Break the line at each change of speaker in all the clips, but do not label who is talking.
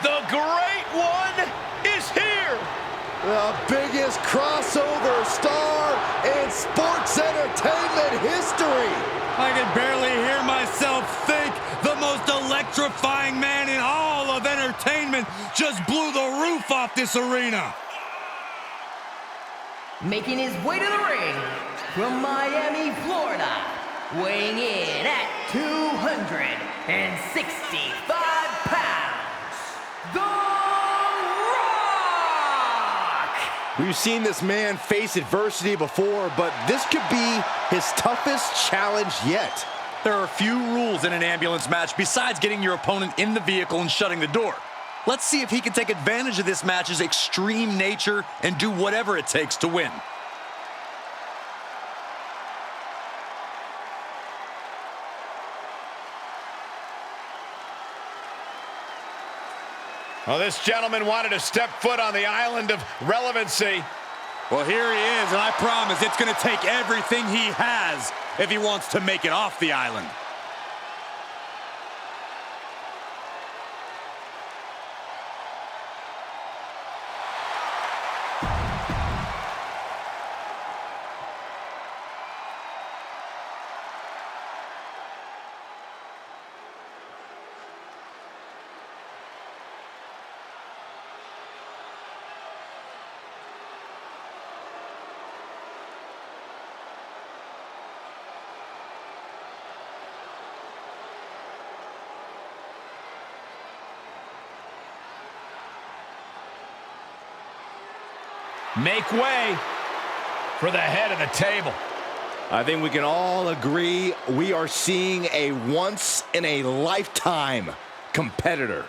The Great One is here!
The biggest crossover star in sports entertainment history!
I can barely hear myself think. The most electrifying man in all of entertainment just blew the roof off this arena.
Making his way to the ring from Miami, Florida, weighing in at 265 pounds, The Rock!
We've seen this man face adversity before, but this could be his toughest challenge yet.
There are few rules in an ambulance match besides getting your opponent in the vehicle and shutting the door. Let's see if he can take advantage of this match's extreme nature and do whatever it takes to win.
Well, this gentleman wanted to step foot on the island of relevancy.
Well, here he is, and I promise it's going to take everything he has if he wants to make it off the island.
Make way for the head of the table.
I think we can all agree we are seeing a once-in-a-lifetime competitor.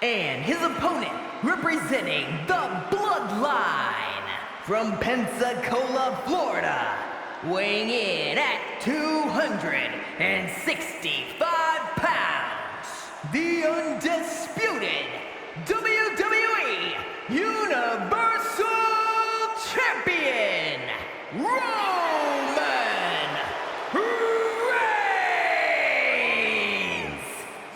And his opponent, representing the Bloodline, from Pensacola, Florida, weighing in at 265 pounds, the undisputed WWE Universal Champion, Roman Reigns!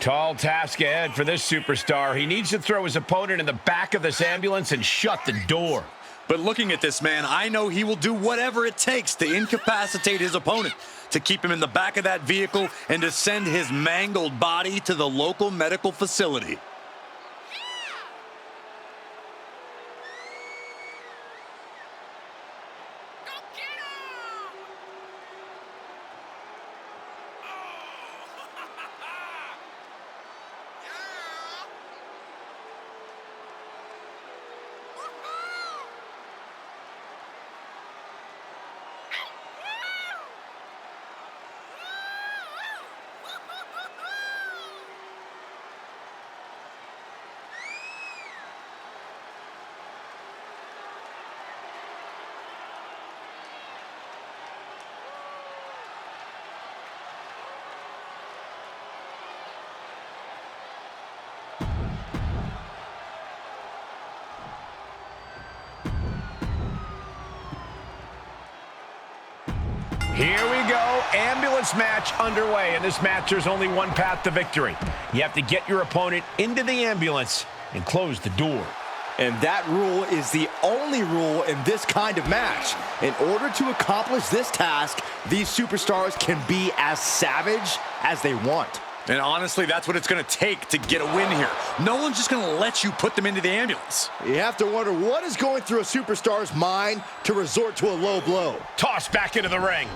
Tall task ahead for this superstar. He needs to throw his opponent in the back of this ambulance and shut the door.
But looking at this man, I know he will do whatever it takes to incapacitate his opponent, to keep him in the back of that vehicle and to send his mangled body to the local medical facility.
Here we go, ambulance match underway. In this match, there's only one path to victory. You have to get your opponent into the ambulance and close the door.
And that rule is the only rule in this kind of match. In order to accomplish this task, these superstars can be as savage as they want.
And honestly, that's what it's going to take to get a win here. No one's just going to let you put them into the ambulance.
You have to wonder what is going through a superstar's mind to resort to a low blow.
Tossed back into the ring.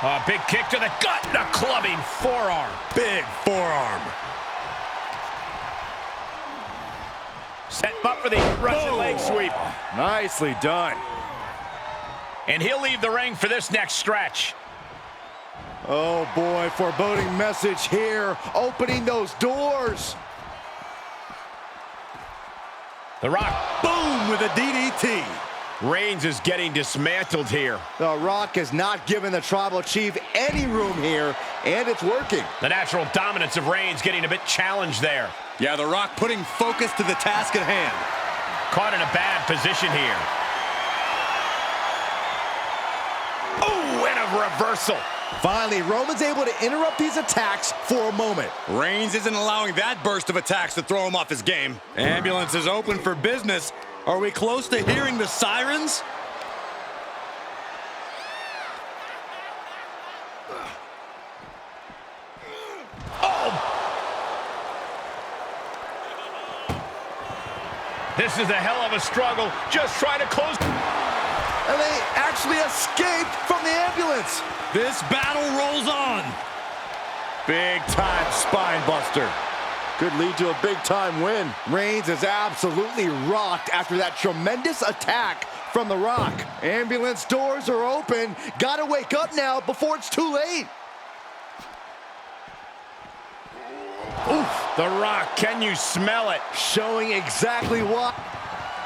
A big kick to the gut and a clubbing forearm.
Big forearm.
Set him up for the Russian leg sweep.
Nicely done.
And he'll leave the ring for this next stretch.
Oh boy, foreboding message here. Opening those doors.
The Rock,
Boom with a DDT.
Reigns is getting dismantled here.
The Rock has not given the Tribal Chief any room here, and it's working.
The natural dominance of Reigns getting a bit challenged there.
Yeah, The Rock putting focus to the task at hand.
Caught in a bad position here. Oh, and a reversal.
Finally, Roman's able to interrupt these attacks for a moment.
Reigns isn't allowing that burst of attacks to throw him off his game. Ambulance is open for business. Are we close to hearing the sirens?
This is a hell of a struggle. Just trying to close.
And they actually escaped from the ambulance.
This battle rolls on.
Big time spine buster. Could lead to a big time win. Reigns is absolutely rocked after that tremendous attack from The Rock. Ambulance doors are open. Gotta wake up now before it's too late.
Oof, The Rock, can you smell it?
Showing exactly what.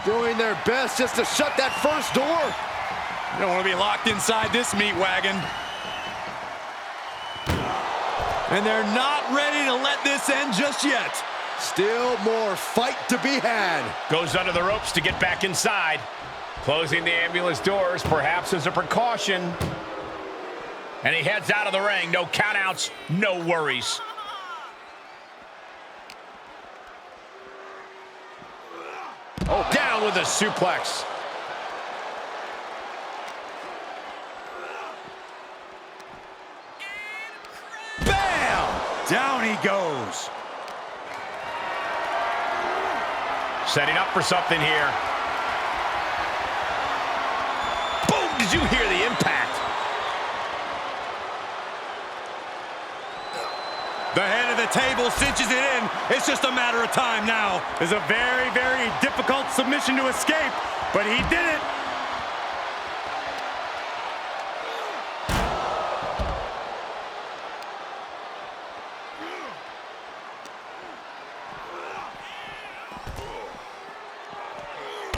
Doing their best just to shut that first door.
You don't want to be locked inside this meat wagon. And they're not ready to let this end just yet.
Still more fight to be had.
Goes under the ropes to get back inside. Closing the ambulance doors, perhaps as a precaution. And he heads out of the ring. No countouts, no worries. Oh, down with a suplex.
Down he goes.
Setting up for something here. Boom! Did you hear the impact?
The head of the table cinches it in. It's just a matter of time now. It's a very, very difficult submission to escape, but he did it.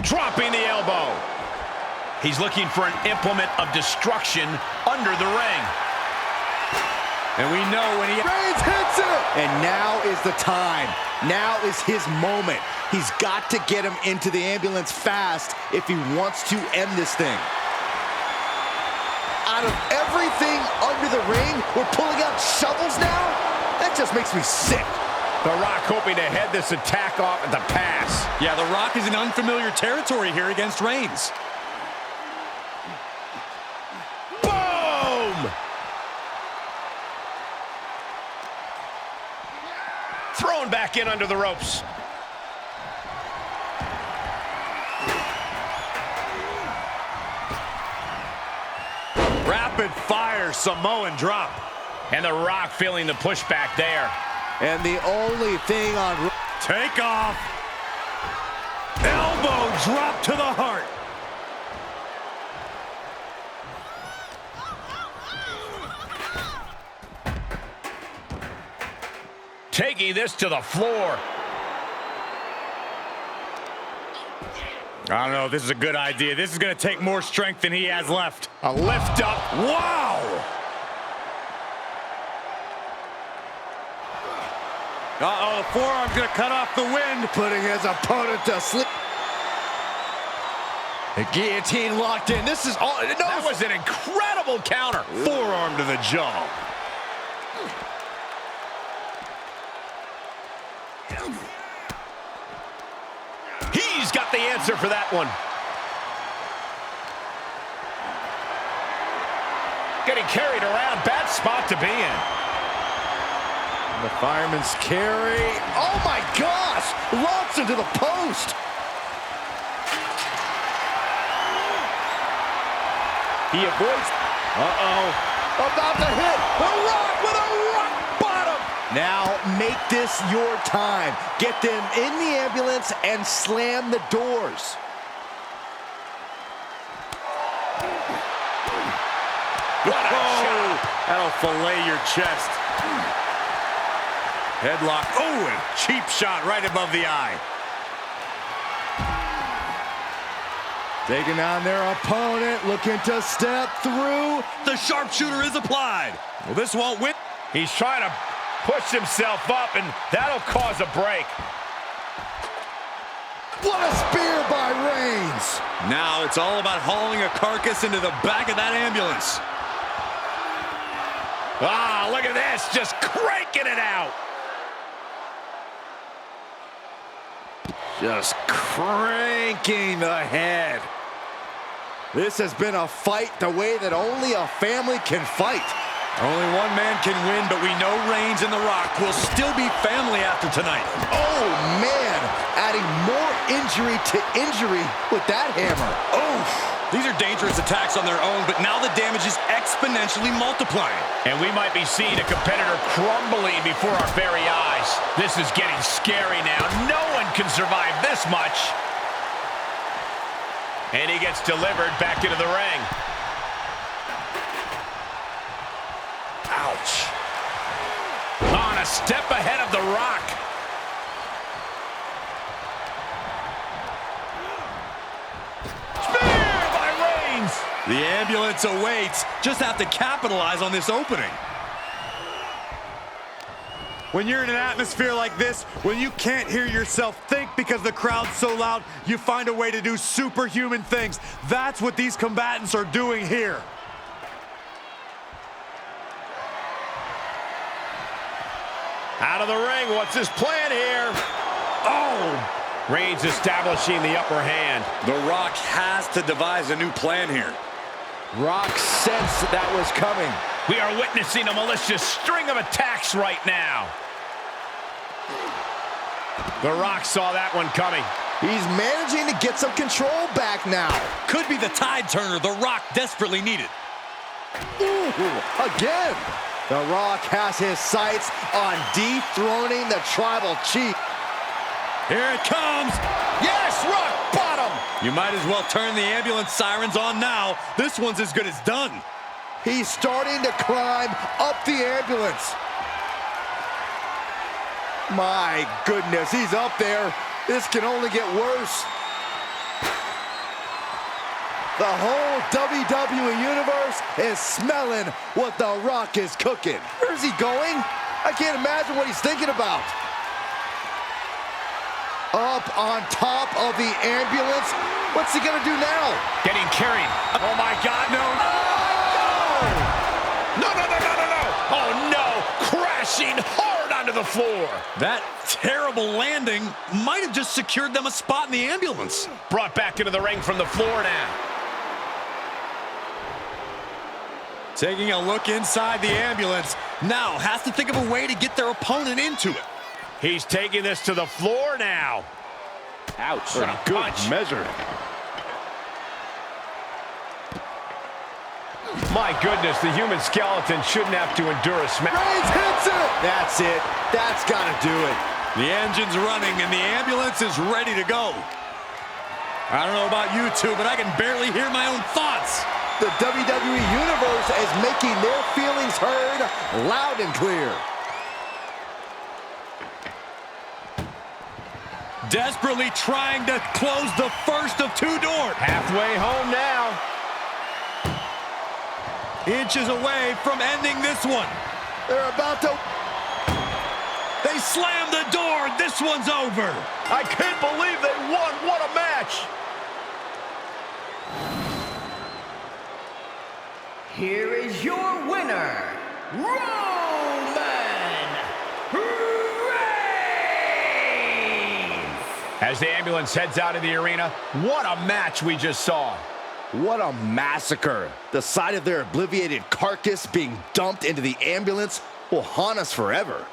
Dropping the elbow. He's looking for an implement of destruction under the ring.
And we know when he...
Reigns hits it! And now is the time. Now is his moment. He's got to get him into the ambulance fast if he wants to end this thing. Out of everything under the ring, we're pulling out shovels now? That just makes me sick.
The Rock hoping to head this attack off at the pass.
Yeah, The Rock is in unfamiliar territory here against Reigns.
Boom! Thrown back in under the ropes.
Rapid fire Samoan drop.
And The Rock feeling the pushback there.
And the only thing on...
Take off. Elbow drop to the heart.
Taking this to the floor.
I don't know if this is a good idea. This is going to take more strength than he has left.
A lift up.
Wow! Uh-oh, the forearm's going to cut off the wind.
Putting his opponent to sleep. The guillotine locked in. This is all... No,
That was an incredible counter.
Forearm to the jaw.
He's got the answer for that one. Getting carried around. Bad spot to be in.
The fireman's carry. Oh my gosh! Launch into the post. He avoids. Uh-oh. About to hit. The Rock with a rock bottom. Now make this your time. Get them in the ambulance and slam the doors.
What a shot. That'll fillet your chest. Headlock. Oh, and cheap shot right above the eye.
Taking on their opponent, looking to step through.
The sharpshooter is applied. Well, this won't win.
He's trying to push himself up, and that'll cause a break.
What a spear by Reigns.
Now it's all about hauling a carcass into the back of that ambulance.
Ah, look at this, just cranking it out.
Just cranking the head. This has been a fight the way that only a family can fight.
Only one man can win, but we know Reigns and The Rock will still be family after tonight.
Oh, man. Adding more injury to injury with that hammer.
Oh, these are dangerous attacks on their own, but now the damage is exponentially multiplying.
And we might be seeing a competitor crumbling before our very eyes. This is getting scary now. No one can survive this much. And he gets delivered back into the ring. Ouch. On a step ahead of The Rock. Spear by Reigns.
The ambulance awaits. Just have to capitalize on this opening. When you're in an atmosphere like this, when you can't hear yourself think because the crowd's so loud, you find a way to do superhuman things. That's what these combatants are doing here.
Out of the ring, what's his plan here? Oh! Reigns establishing the upper hand.
The Rock has to devise a new plan here.
Rock sensed that was coming.
We are witnessing a malicious string of attacks right now. The Rock saw that one coming.
He's managing to get some control back now.
Could be the tide turner The Rock desperately needed.
Ooh, again. The Rock has his sights on dethroning the tribal chief.
Here it comes.
Yes, rock bottom.
You might as well turn the ambulance sirens on now. This one's as good as done.
He's starting to climb up the ambulance. My goodness, he's up there. This can only get worse. The whole WWE Universe is smelling what The Rock is cooking. Where's he going? I can't imagine what he's thinking about. Up on top of the ambulance. What's he gonna do now?
Getting carried. Oh my God, no. No, no, no, no, no, no. Oh no, crashing hard onto the floor.
That terrible landing might have just secured them a spot in the ambulance.
Brought back into the ring from the floor now.
Taking a look inside the ambulance. Now has to think of a way to get their opponent into it.
He's taking this to the floor now.
Ouch.
What a
Good
punch.
measure.
My goodness, the human skeleton shouldn't have to endure a smash.
Reigns hits it. That's it. That's got to do it.
The engine's running and the ambulance is ready to go. I don't know about you two, but I can barely hear my own thoughts.
The WWE Universe is making their feelings heard loud and clear.
Desperately trying to close the first of two doors.
Halfway home now.
Inches away from ending this one.
They're about to...
They slam the door. This one's over.
I can't believe they won. What a match.
Here is your winner, Roman Reigns!
As the ambulance heads out of the arena, what a match we just saw.
What a massacre. The sight of their obliterated carcass being dumped into the ambulance will haunt us forever.